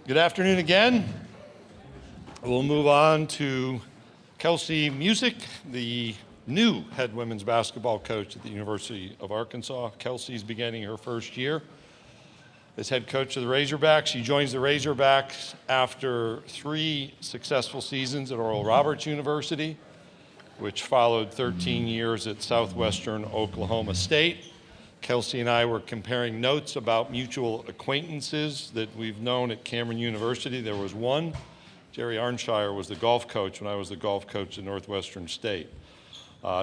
Good afternoon again. We'll move on to Kelsi Musick, the new head women's basketball coach at the University of Arkansas. Kelsi's beginning her first year as head coach of the Razorbacks. She joins the Razorbacks after 3 successful seasons at Oral Roberts University, which followed 13 years at Southwestern Oklahoma State. Kelsi and I were comparing notes about mutual acquaintances that we've known at Cameron University. There was one. Jerry Arnshire was the golf coach when I was the golf coach at Northwestern State.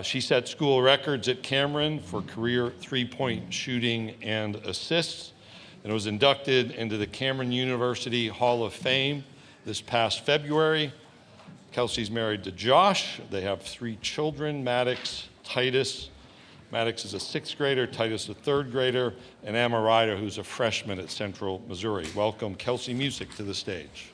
She set school records at Cameron for career three-point shooting and assists, and was inducted into the Cameron University Hall of Fame this past February. Kelsi's married to Josh. They have 3 children, Maddox, Titus. Maddox is a 6th grader, Titus a 3rd grader, and Amarida, who's a freshman at Central Missouri. Welcome Kelsi Musick to the stage.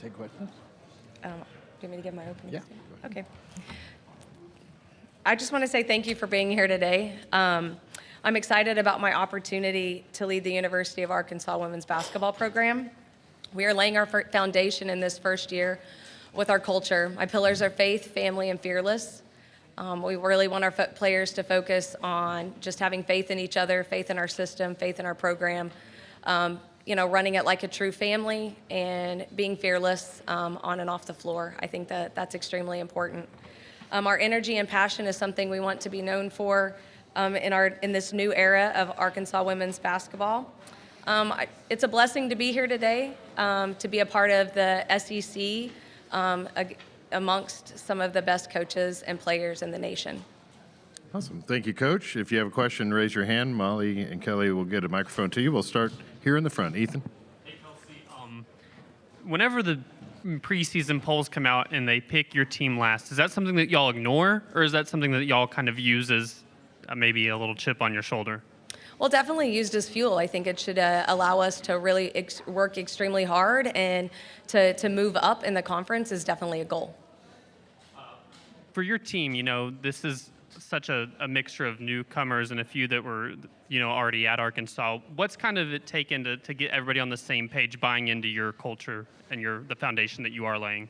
Take questions? Do you want me to give my opening Yeah. statement? Okay. I just want to say thank you for being here today. I'm excited about my opportunity to lead the University of Arkansas women's basketball program. We are laying our foundation in this first year with our culture. My pillars are faith, family, and fearless. We really want our players to focus on just having faith in each other, faith in our system, faith in our program, running it like a true family and being fearless on and off the floor. I think that that's extremely important. Our energy and passion is something we want to be known for in this new era of Arkansas women's basketball. It's a blessing to be here today, to be a part of the SEC amongst some of the best coaches and players in the nation. Awesome. Thank you, Coach. If you have a question, raise your hand. Molly and Kelly will get a microphone to you. We'll start here in the front. Ethan? Hey, Kelsi. Whenever the preseason polls come out and they pick your team last, is that something that y'all ignore, or is that something that y'all kind of use as maybe a little chip on your shoulder? Well, definitely used as fuel. I think it should allow us to really work extremely hard, and to move up in the conference is definitely a goal. For your team, this is such a mixture of newcomers and a few that were, already at Arkansas. What's kind of it taken to get everybody on the same page, buying into your culture and the foundation that you are laying?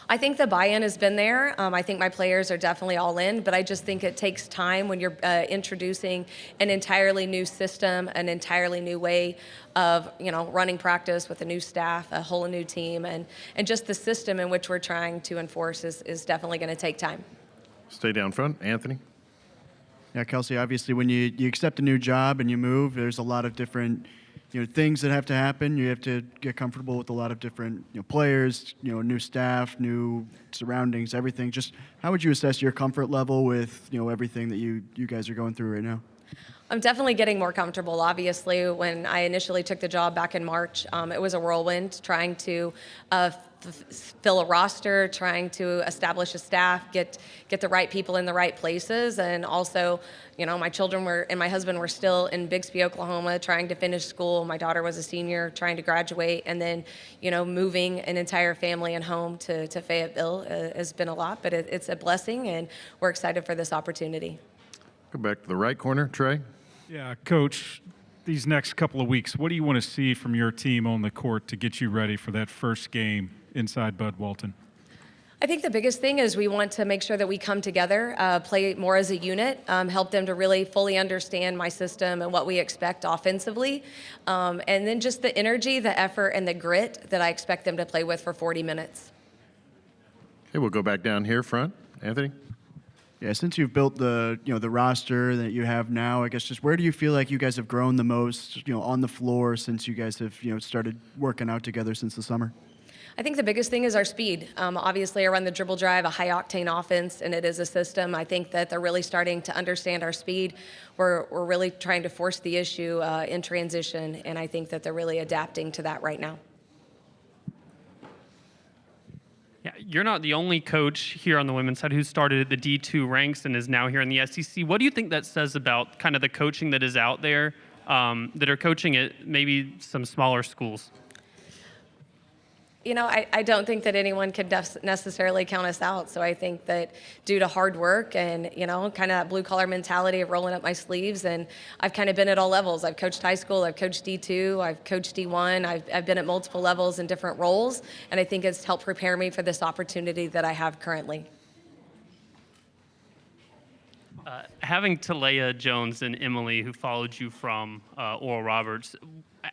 I think the buy-in has been there. I think my players are definitely all in, but I just think it takes time when you're introducing an entirely new system, an entirely new way of running practice with a new staff, a whole new team, and just the system in which we're trying to enforce is definitely going to take time. Stay down front. Anthony? Yeah, Kelsi, obviously when you accept a new job and you move, there's a lot of different things that have to happen. You have to get comfortable with a lot of different players, new staff, new surroundings, everything. Just how would you assess your comfort level with everything that you guys are going through right now? I'm definitely getting more comfortable. Obviously, when I initially took the job back in March, it was a whirlwind, trying to fill a roster, trying to establish a staff, get the right people in the right places, and also, my children and my husband were still in Bixby, Oklahoma, trying to finish school. My daughter was a senior, trying to graduate, and then, moving an entire family and home to Fayetteville has been a lot, but it's a blessing, and we're excited for this opportunity. Go back to the right corner. Trey? Yeah, Coach, these next couple of weeks, what do you want to see from your team on the court to get you ready for that first game inside Bud Walton? I think the biggest thing is we want to make sure that we come together, play more as a unit, help them to really fully understand my system and what we expect offensively, and then just the energy, the effort, and the grit that I expect them to play with for 40 minutes. Okay, we'll go back down here front. Anthony? Yeah, since you've built the the roster that you have now, I guess just where do you feel like you guys have grown the most, on the floor since you guys have started working out together since the summer? I think the biggest thing is our speed. Obviously, I run the dribble drive, a high-octane offense, and it is a system. I think that they're really starting to understand our speed. We're really trying to force the issue in transition, and I think that they're really adapting to that right now. Yeah, you're not the only coach here on the women's side who started at the D2 ranks and is now here in the SEC. What do you think that says about kind of the coaching that is out there that are coaching at maybe some smaller schools? You know, I don't think that anyone can necessarily count us out. So I think that due to hard work and, you know, kind of that blue collar mentality of rolling up my sleeves, and I've kind of been at all levels. I've coached high school, I've coached D2, I've coached D1, I've been at multiple levels in different roles. And I think it's helped prepare me for this opportunity that I have currently. Having Talea Jones and Emily, who followed you from Oral Roberts,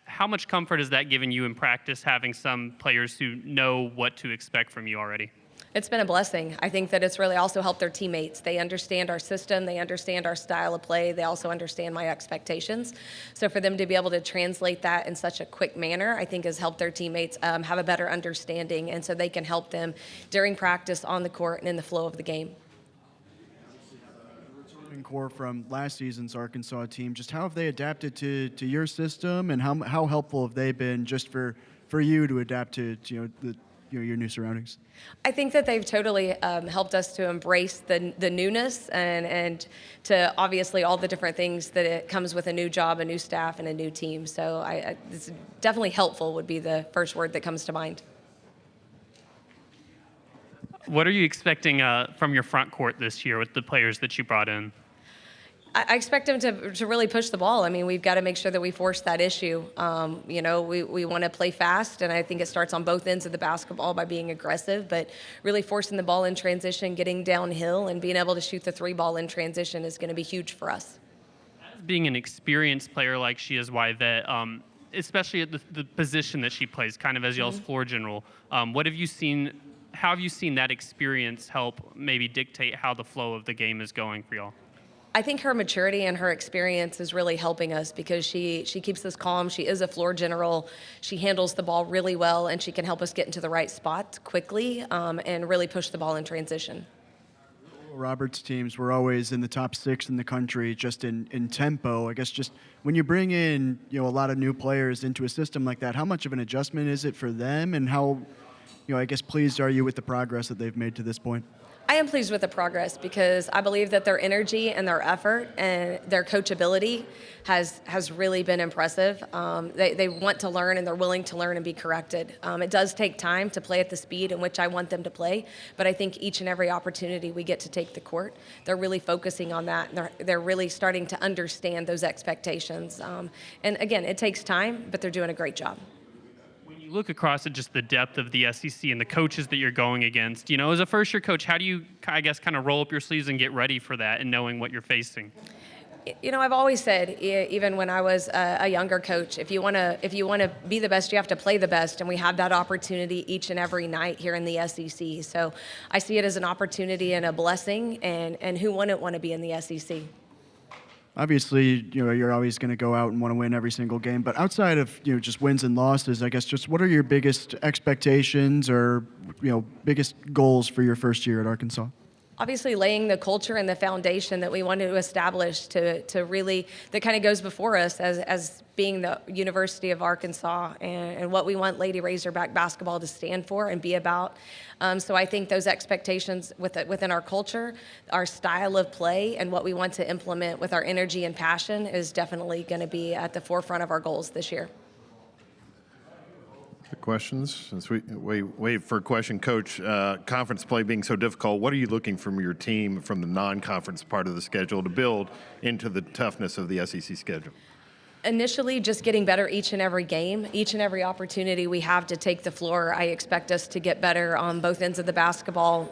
how much comfort has that given you in practice, having some players who know what to expect from you already? It's been a blessing. I think that it's really also helped their teammates. They understand our system. They understand our style of play. They also understand my expectations. So for them to be able to translate that in such a quick manner, I think has helped their teammates have a better understanding, and so they can help them during practice, on the court, and in the flow of the game. Core from last season's Arkansas team, just how have they adapted to your system, and how helpful have they been just for you to adapt to your new surroundings? I think that they've totally helped us to embrace the newness and to obviously all the different things that it comes with a new job, a new staff, and a new team. So it's definitely helpful would be the first word that comes to mind. What are you expecting from your front court this year with the players that you brought in? I expect them to really push the ball. I mean, we've got to make sure that we force that issue. You know, we want to play fast, and I think it starts on both ends of the basketball by being aggressive, but really forcing the ball in transition, getting downhill, and being able to shoot the three ball in transition is going to be huge for us. Being an experienced player like she is, Yvette, especially at the position that she plays, kind of as y'all's floor general, what have you seen? How have you seen that experience help maybe dictate how the flow of the game is going for y'all? I think her maturity and her experience is really helping us because she keeps us calm. She is a floor general. She handles the ball really well, and she can help us get into the right spot quickly and really push the ball in transition. Roberts teams were always in the top 6 in the country just in tempo. I guess just when you bring in a lot of new players into a system like that, how much of an adjustment is it for them, and how I guess pleased are you with the progress that they've made to this point? I am pleased with the progress because I believe that their energy and their effort and their coachability has really been impressive. They want to learn, and they're willing to learn and be corrected. It does take time to play at the speed in which I want them to play, but I think each and every opportunity we get to take the court, they're really focusing on that. And they're really starting to understand those expectations. And again, it takes time, but they're doing a great job. Look across at just the depth of the SEC and the coaches that you're going against. As a first-year coach, how do you, I guess, kind of roll up your sleeves and get ready for that and knowing what you're facing? I've always said, even when I was a younger coach, if you want to be the best, you have to play the best, and we have that opportunity each and every night here in the SEC. So I see it as an opportunity and a blessing, and who wouldn't want to be in the SEC? Obviously, you're always going to go out and want to win every single game. But outside of just wins and losses, I guess just what are your biggest expectations or biggest goals for your first year at Arkansas? Obviously, laying the culture and the foundation that we want to establish to really that kind of goes before us as being the University of Arkansas and what we want Lady Razorback basketball to stand for and be about. So I think those expectations within our culture, our style of play, and what we want to implement with our energy and passion is definitely going to be at the forefront of our goals this year. Questions? Since we wait for a question, Coach, conference play being so difficult, what are you looking from your team from the non-conference part of the schedule to build into the toughness of the SEC schedule? Initially, just getting better each and every game, each and every opportunity we have to take the floor. I expect us to get better on both ends of the basketball,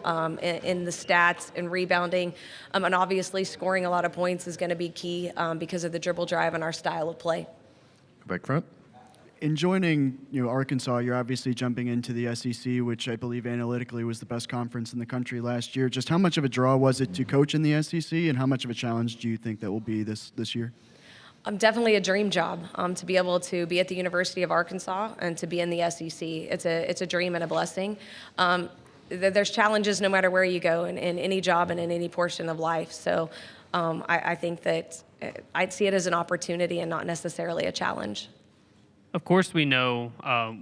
in the stats and rebounding, and obviously scoring a lot of points is going to be key because of the dribble drive and our style of play. Go back front. In joining Arkansas, you're obviously jumping into the SEC, which I believe analytically was the best conference in the country last year. Just how much of a draw was it to coach in the SEC, and how much of a challenge do you think that will be this year? Definitely a dream job to be able to be at the University of Arkansas and to be in the SEC. It's a dream and a blessing. There's challenges no matter where you go in any job and in any portion of life. So I think that I'd see it as an opportunity and not necessarily a challenge. Of course, we know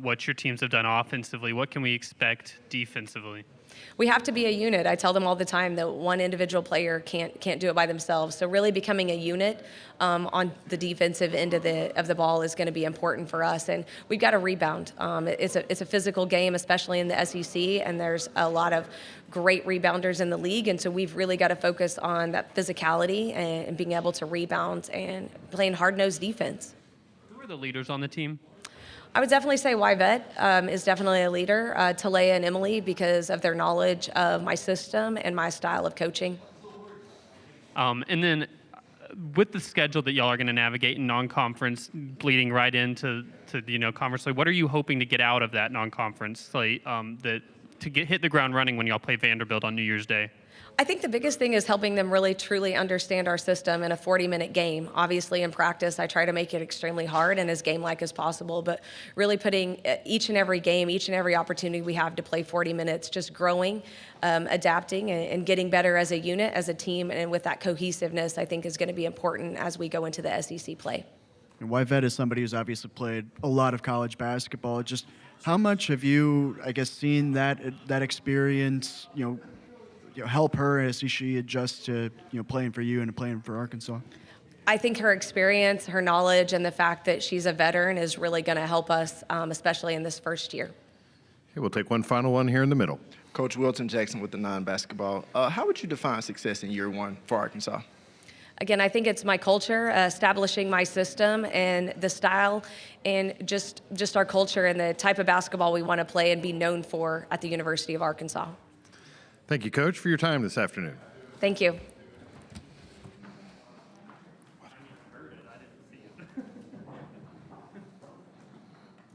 what your teams have done offensively. What can we expect defensively? We have to be a unit. I tell them all the time that one individual player can't do it by themselves. So really becoming a unit on the defensive end of the ball is going to be important for us. And we've got to rebound. It's a physical game, especially in the SEC, and there's a lot of great rebounders in the league. And so we've really got to focus on that physicality and being able to rebound and playing hard-nosed defense. Who are the leaders on the team? I would definitely say Yvette is definitely a leader, Talea and Emily, because of their knowledge of my system and my style of coaching. And then with the schedule that y'all are going to navigate in non-conference, bleeding right into conference slate, what are you hoping to get out of that non-conference slate hit the ground running when y'all play Vanderbilt on New Year's Day? I think the biggest thing is helping them really truly understand our system in a 40-minute game. Obviously, in practice, I try to make it extremely hard and as game-like as possible, but really putting each and every game, each and every opportunity we have to play 40 minutes, just growing, adapting, and getting better as a unit, as a team, and with that cohesiveness, I think is going to be important as we go into the SEC play. And Yvette is somebody who's obviously played a lot of college basketball. Just how much have you, I guess, seen that experience, help her as she adjusts to playing for you and playing for Arkansas? I think her experience, her knowledge, and the fact that she's a veteran is really going to help us, especially in this first year. Okay, we'll take one final one here in the middle. Coach Wilton Jackson with the non-basketball. How would you define success in year one for Arkansas? Again, I think it's my culture, establishing my system and the style and just our culture and the type of basketball we want to play and be known for at the University of Arkansas. Thank you, Coach, for your time this afternoon. Thank you.